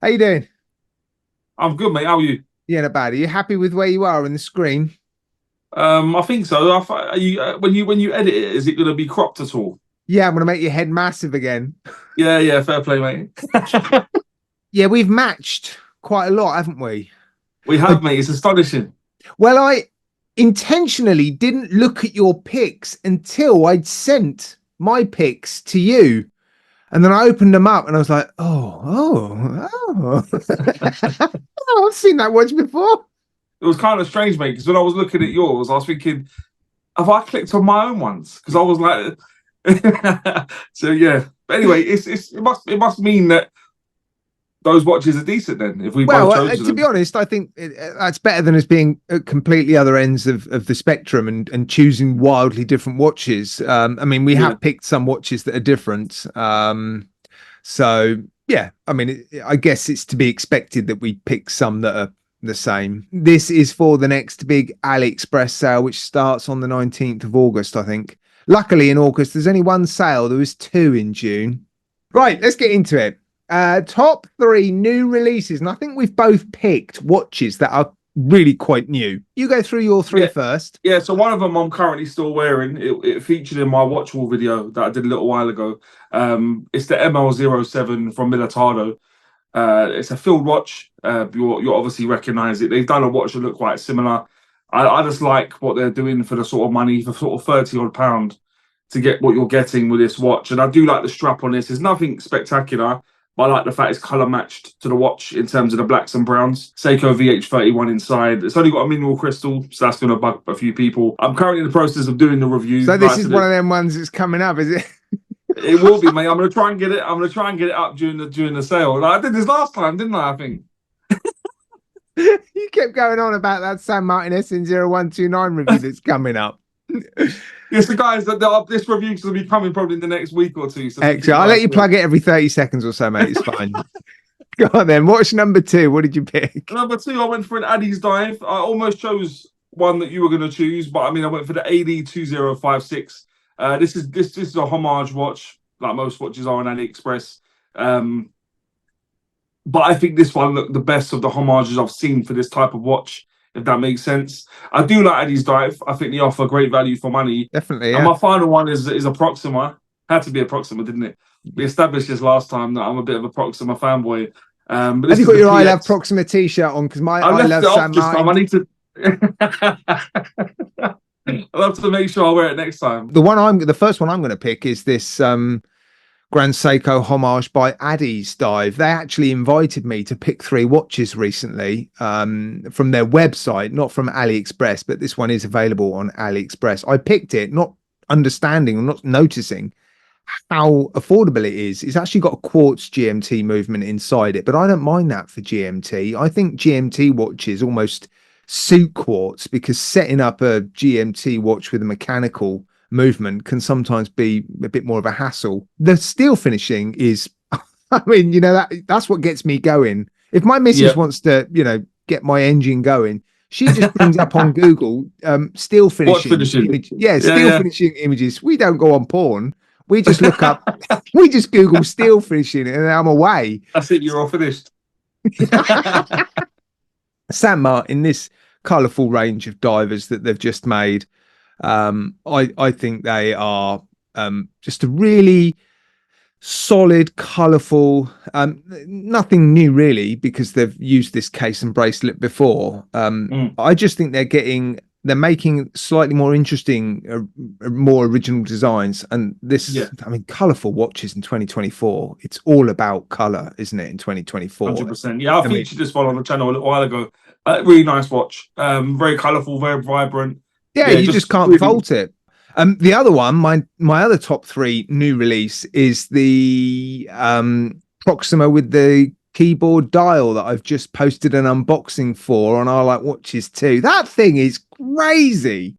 How you doing? I'm good, mate. How are you? Yeah, not bad. Are you happy with where you are in the screen? I think so. Are you, when you edit it, is it going to be cropped at all? Yeah, I'm gonna make your head massive again. Yeah, yeah. Fair play, mate. Yeah, we've matched quite a lot, haven't we? We I, have, mate. It's astonishing. I intentionally didn't look at your pics until I'd sent my pics to you. And then I opened them up and I was like, oh, I've seen that watch before. It was kind of strange, mate, because when I was looking at yours, I was thinking, have I clicked on my own ones? Because I was like, so yeah. But anyway, it must mean that those watches are decent then. If we both Well, chose to be them, honest, I think that's better than us being at completely other ends of the spectrum and choosing wildly different watches. I mean, we yeah. have picked some watches that are different. So, yeah, I mean, I guess it's to be expected that we pick some that are the same. This is for the next big AliExpress sale, which starts on the 19th of August, I think. Luckily, in August, there's only one sale. There was two in June. Right, let's get into it. Top three new releases, and I think we've both picked watches that are really quite new. You go through your three Yeah, first. yeah. So one of them I'm currently still wearing. It featured in my watch wall video that I did a little while ago. It's the ML07 from Militado. It's a field watch. You obviously recognise it. They've done a watch that look quite similar. I just like what they're doing for the sort of money, for sort of 30 odd pound to get what you're getting with this watch. And I do like the strap on this. There's nothing spectacular, but I like the fact it's colour matched to the watch in terms of the blacks and browns. Seiko VH31 inside. It's only got a mineral crystal, so that's going to bug a few people. I'm currently in the process of doing the review. So this Like I is said, one of them ones that's coming up, is it? it will be, mate. I'm gonna try and get it. I'm gonna try and get it up during the sale. Like I did this last time, didn't I? I think. You kept going on about that San Martin SN0129 review that's coming up. Yes, the guys this review's gonna be coming probably in the next week or two. So keep Excellent. your I'll let eyes you peeled. plug it every 30 seconds or so, mate. It's fine. Go on then. Watch number two. What did you pick? Number two, I went for an Addy's dive. I almost chose one that you were gonna choose, but I mean, I went for the AD2056. This is a homage watch, like most watches are on AliExpress. Um, but I think this one looked the best of the homages I've seen for this type of watch, if that makes sense. I do like Addy's Dive. I think they offer great value for money. Definitely, And yeah. my final one is a Proxima. Had to be a Proxima, didn't it? We established this last time that I'm a bit of a Proxima fanboy. But Have this you is got the your I Love PX. Proxima t-shirt on? Because my I I left it Love off San this time. I Martin. need to. I'll have to make sure I wear it next time. The first one I'm going to pick is this Grand Seiko homage by Addy's Dive. They actually invited me to pick three watches recently from their website, not from AliExpress, but this one is available on AliExpress. I picked it not understanding or not noticing how affordable it is. It's actually got a quartz GMT movement inside it, but I don't mind that for GMT. I think GMT watches almost suit quartz because setting up a GMT watch with a mechanical movement can sometimes be a bit more of a hassle. The steel finishing is, I mean, that's what gets me going. If my missus Yeah, wants to, get my engine going, she just brings up on Google steel watch finishing finishing. image. Yeah, Yeah, steel yeah. finishing images. We don't go on porn. We just look up, we just Google steel finishing and I'm away. That's it. You're all finished. San Martin, this colourful range of divers that they've just made, I think they are just a really solid, colourful, nothing new really because they've used this case and bracelet before. Mm. I just think they're making slightly more interesting, more original designs. And this, Yeah. I mean, colourful watches in 2024. It's all about colour, isn't it? In 2024, 100%. Yeah, I I mean, featured this one on the channel a little while ago. Really nice watch. Very colourful, very vibrant. yeah, Yeah, you just just can't really. fault it. The other one, my other top three new release is the Proxima with the keyboard dial that I've just posted an unboxing for on I Like Watches too. That thing is crazy.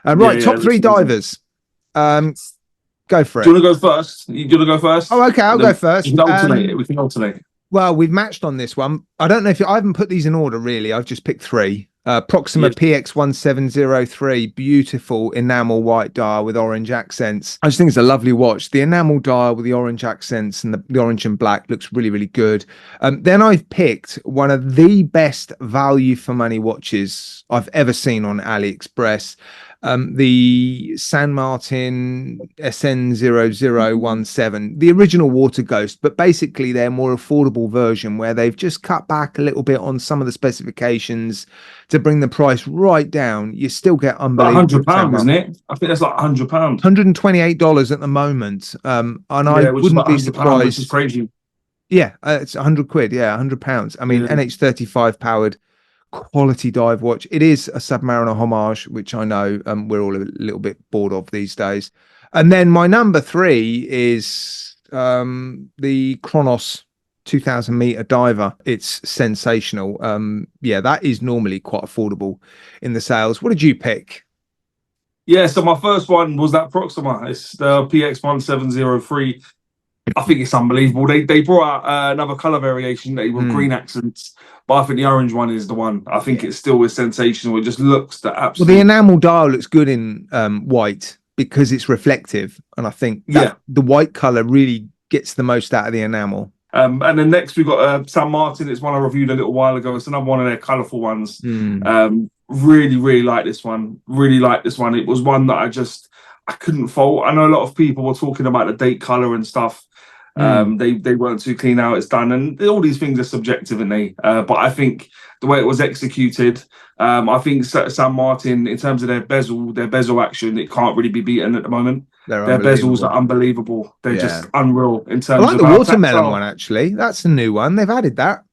Yeah, Right, yeah. top three divers. Go for Do it. you want to go first? You want to go first? Oh, okay, I'll And go then you first. can alternate it. We can alternate. Well, we've matched on this one. I don't know if I haven't put these in order really. I've just picked three. Proxima Yeah, PX1703, beautiful enamel white dial with orange accents. I just think it's a lovely watch. The enamel dial with the orange accents and the orange and black looks really, really good. Then I've picked one of the best value for money watches I've ever seen on AliExpress. The San Martin SN0017, the original Water Ghost, but basically their more affordable version where they've just cut back a little bit on some of the specifications to bring the price right down. You still get like unbelievable £100, isn't it? I think that's like £100. $128 at the moment. And I Yeah, which is wouldn't about be £100, which is surprised. crazy. Yeah, it's 100 quid. Yeah, £100. I mean, Yeah. NH35 powered quality dive watch. It is a Submariner homage, which I know we're all a little bit bored of these days. And then my number three is the Chronos 2000-meter diver. It's sensational. Yeah, that is normally quite affordable in the sales. What did you pick? Yeah, so my first one was that Proxima. It's the PX1703. I think it's unbelievable. They brought out another color variation with green accents, but I think the orange one is the one. I think it still is sensational. It just looks the Well, the absolute. enamel dial looks good in white because it's reflective, and I think that Yeah. the white color really gets the most out of the enamel. And then next we got San Martin. It's one I reviewed a little while ago. It's another one of their colorful ones. Really, really like this one. Really like this one. It was one that I couldn't fault. I know a lot of people were talking about the date color and stuff. They weren't too clean how it's done, and all these things are subjective, and but I think the way it was executed, I think San Martin, in terms of their bezel action, it can't really be beaten at the moment. Their bezels are unbelievable. They're just unreal in I terms like of the how watermelon tactile. one actually. That's a new one. They've added that,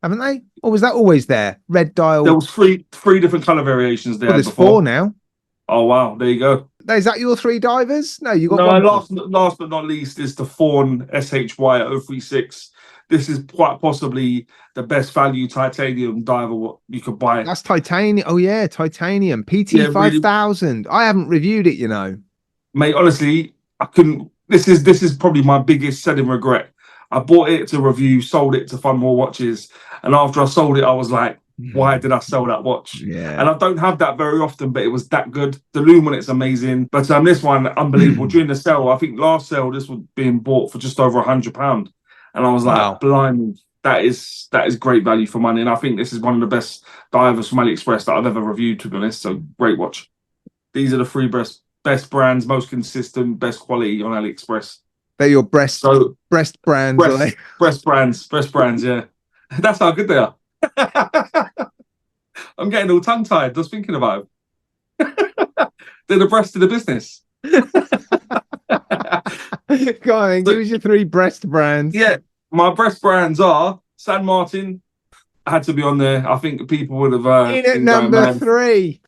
haven't they? Or was that always there? Red There dial. was three different color variations they Well, had there's four before. now. Oh wow, there you go. Is that your three divers? No, you got No, one more. last but not least is the Fawn SHY 036. This is quite possibly the best value titanium diver what you could buy. That's titanium. Oh yeah, titanium. PT Yeah, really, 5000. I haven't reviewed it, you know. mate. Honestly, I couldn't. This is probably my biggest selling regret. I bought it to review, sold it to fund more watches, and after I sold it, I was like, why did I sell that watch? Yeah. And I don't have that very often, but it was that good. The lume on it's amazing, but this one unbelievable. During the sale, I think last sale this was being bought for just over £100, and I was Wow. like, blind. That is great value for money, and I think this is one of the best divers from AliExpress that I've ever reviewed. To be honest, so great watch. These are the three best brands, most consistent, best quality on AliExpress. They're your breast So brands, are they? breast brands, yeah. That's how good they are. I'm getting all tongue tied just thinking about it. They're the breast of the business. Go on, give us your three breast brands. Yeah, my breast brands are San Martin. Had to be on there. I think people would have In at number three.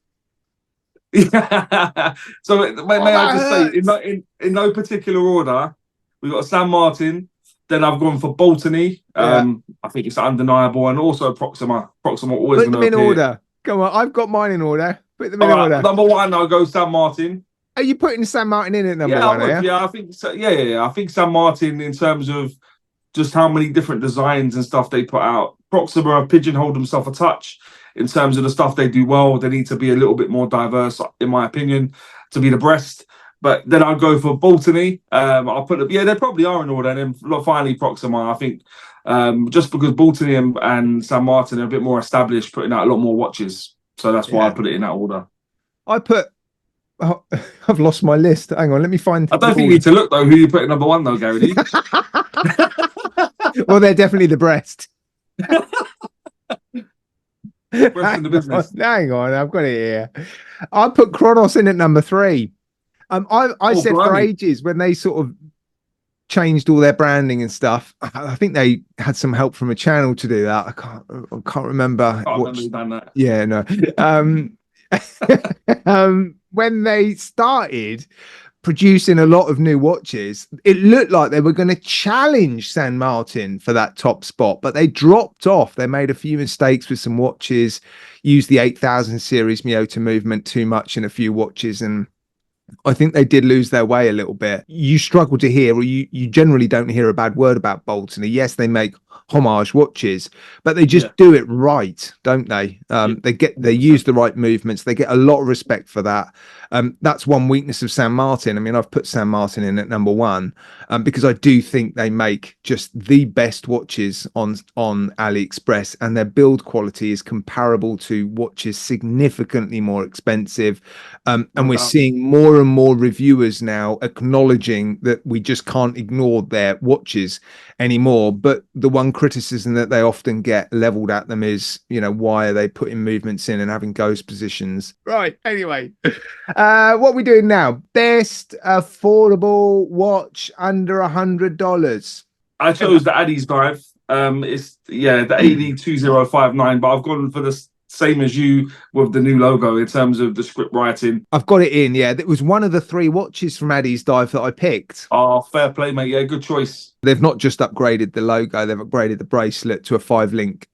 Yeah. So may I just say, in no particular order, we got San Martin. Then I've gone for Baltany. I think it's undeniable, and also Proxima. Proxima always Put them in order. Come on, I've got mine in order. Put them in order. Number one, I'll go San Martin. Are you putting San Martin in at number one? Yeah, I think so. Yeah. I think San Martin, in terms of just how many different designs and stuff they put out. Proxima have pigeonholed themselves a touch in terms of the stuff they do well. They need to be a little bit more diverse, in my opinion, to be the breast. But then I'll go for Baltany. I'll put they probably are in order. And then finally Proxima. I think just because Baltany and San Martin are a bit more established, putting out a lot more watches. So that's why I put it in that order. I've lost my list. Hang on, let me find. I don't think you need to look though who you put at number one though, Gary. Well, they're definitely the breast. Breast in the business. Hang on, I've got it here. I put Chronos in at number three. I said for ages when they sort of changed all their branding and stuff. I think they had some help from a channel to do that. I can't remember. Yeah, no. When they started producing a lot of new watches, it looked like they were going to challenge San Martin for that top spot, but they dropped off. They made a few mistakes with some watches, used the 8000 series Miyota movement too much in a few watches, and I think they did lose their way a little bit. You struggle to hear, or you generally don't hear a bad word about Baltany. Yes, they make homage watches, but they Yeah, just do it right, don't they? yeah, They use 100%. the right movements. They get a lot of respect for that. That's one weakness of San Martin. I mean, I've put San Martin in at number one, because I do think they make just the best watches on AliExpress, and their build quality is comparable to watches significantly more expensive. And No we're doubt. seeing more and more reviewers now acknowledging that we just can't ignore their watches anymore. But the one criticism that they often get leveled at them is, why are they putting movements in and having ghost positions? Right. Anyway, what are we doing now? Best affordable watch under $100. I chose the Addy's Dive. It's the AD 2059, but I've gone for the same as you with the new logo in terms of the script writing. I've got it in. Yeah, it was one of the three watches from Addy's Dive that I picked. Oh, fair play, mate. Yeah, good choice. They've not just upgraded the logo; they've upgraded the bracelet to a 5-link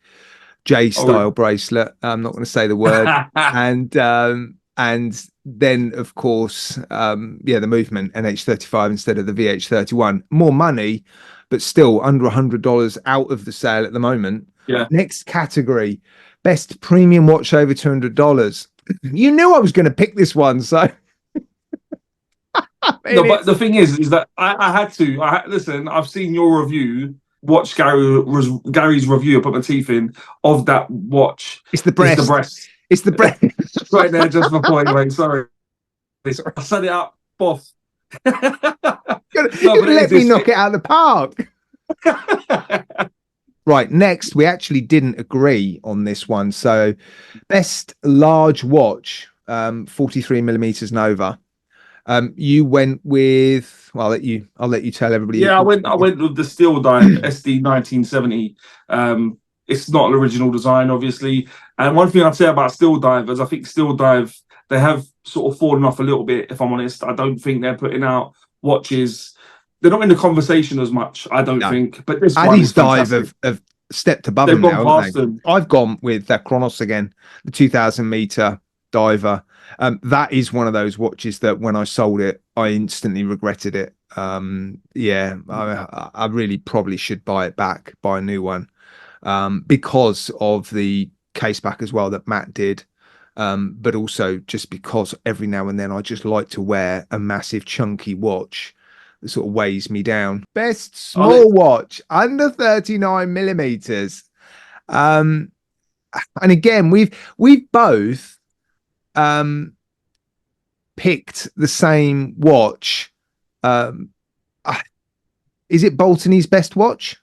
J Oh, style bracelet. I'm not going to say the word. And then of course, the movement NH35 instead of the VH31. More money, but still under $100 out of the sale at the moment. yeah. Next category, best premium watch over $200. You knew I was going to pick this one, so I No, mean, but it's the thing is that I had to. Listen. I've seen your review. Watch Gary's review. I put my teeth in of that watch. it's the It's the breast. breast It's the breast. right there just before you, mate. Sorry, Sorry. I set it up, boss. No, You're but gonna let it me is. knock it out of the park. Right, next, we actually didn't agree on this one. So, best large watch, 43 millimeters Nova. You went with, well, I'll let you tell everybody. Yeah, I went with the Steel Dive SD 1970. It's not an original design, obviously. And one thing I'd say about Steel Dive is I think Steel Dive, they have sort of fallen off a little bit, if I'm honest. I don't think they're putting out watches. They're not in the conversation as much, I don't No, think. But this one Addy's is Dive fantastic. have stepped above They've them gone now, haven't past they? them. I've gone with Chronos again, the 2000-meter diver. That is one of those watches that when I sold it, I instantly regretted it. I really probably should buy it back, buy a new one, because of the case back as well that Matt did. But also just because every now and then I just like to wear a massive chunky watch that sort of weighs me down. Best I'll let, small watch under 39 millimeters. And again, we've both picked the same watch. Is it Baltany's best watch?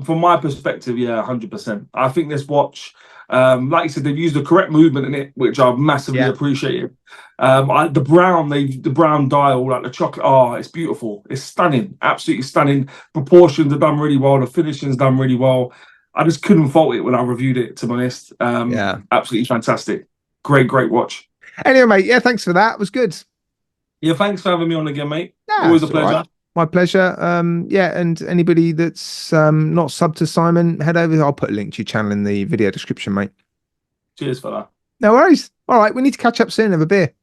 from my perspective, yeah, 100%. I think this watch, like you said, they've used the correct movement in it, which I've massively Yeah. appreciated. The brown dial, like the chocolate, it's beautiful. It's stunning, absolutely stunning. Proportions are done really well. The finishing's done really well. I just couldn't fault it when I reviewed it, to be honest. Yeah. Absolutely fantastic. Great watch. Anyway, mate, yeah, thanks for that. It was good. Yeah, thanks for having me on again, mate. Yeah, Always a it's all right. pleasure. My pleasure. And anybody that's not sub to Simon, head over. I'll put a link to your channel in the video description, mate. Cheers for that. No worries. All right, we need to catch up soon, have a beer.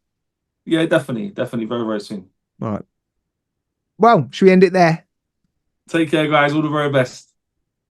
Yeah, definitely. Very soon. All right. Well, should we end it there? Take care, guys. All the very best.